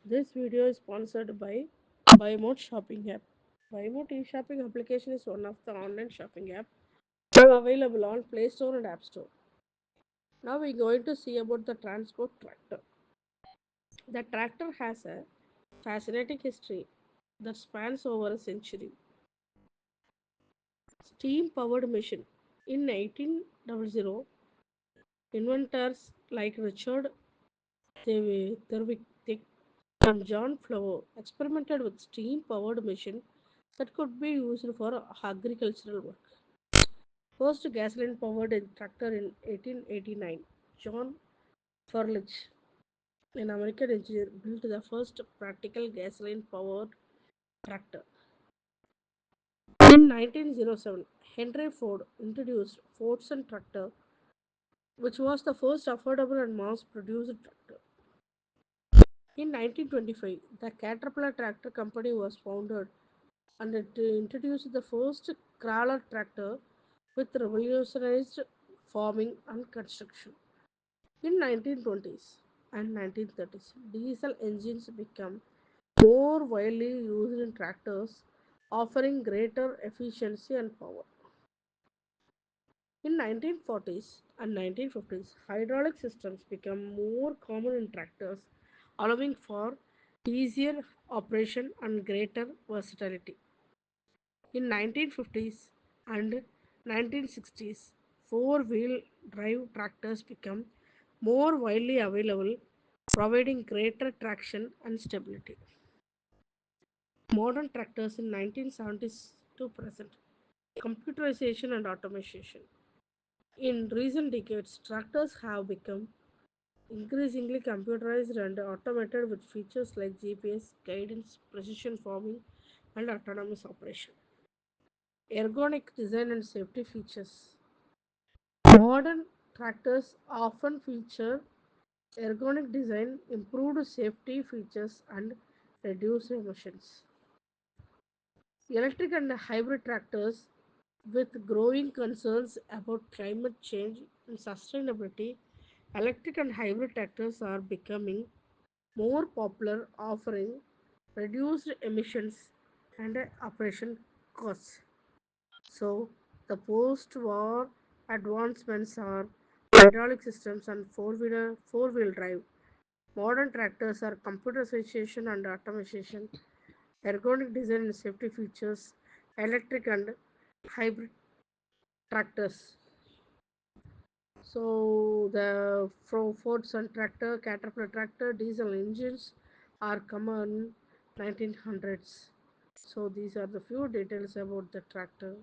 This video is sponsored by BuyMote shopping app. BuyMote e-shopping application is one of the online shopping app available on Play Store and App Store. Now we're going to see about the transport tractor. The tractor has a fascinating history that spans over a century. Steam powered machine. In 1800, inventors like Richard Thurwick and John Flower experimented with steam powered machine that could be used for agricultural work. First gasoline powered tractor in 1889. John Furlich, an American engineer, built the first practical gasoline powered tractor. In 1907, Henry Ford introduced Fordson tractor, which was the first affordable and mass produced tractor. In 1925, the Caterpillar Tractor Company was founded and it introduced the first crawler tractor with revolutionized farming and construction. In 1920s and 1930s, diesel engines became more widely used in tractors, offering greater efficiency and power. In 1940s and 1950s, hydraulic systems became more common in tractors, allowing for easier operation and greater versatility. In 1950s and 1960s, four-wheel drive tractors became more widely available, providing greater traction and stability. Modern tractors in 1970s to present. Computerization and automation. In recent decades, tractors have become increasingly computerized and automated with features like GPS, guidance, precision farming, and autonomous operation. Ergonomic design and safety features. Modern tractors often feature ergonomic design, improved safety features, and reduced emissions. Electric and hybrid tractors, with growing concerns about climate change and sustainability, electric and hybrid tractors are becoming more popular, offering reduced emissions and operation costs. So, the post war advancements are hydraulic systems and four-wheel drive. Modern tractors are computerization and automation, ergonomic design and safety features, electric and hybrid tractors. So the Ford Sun tractor, Caterpillar tractor, diesel engines are common 1900s. So these are the few details about the tractor.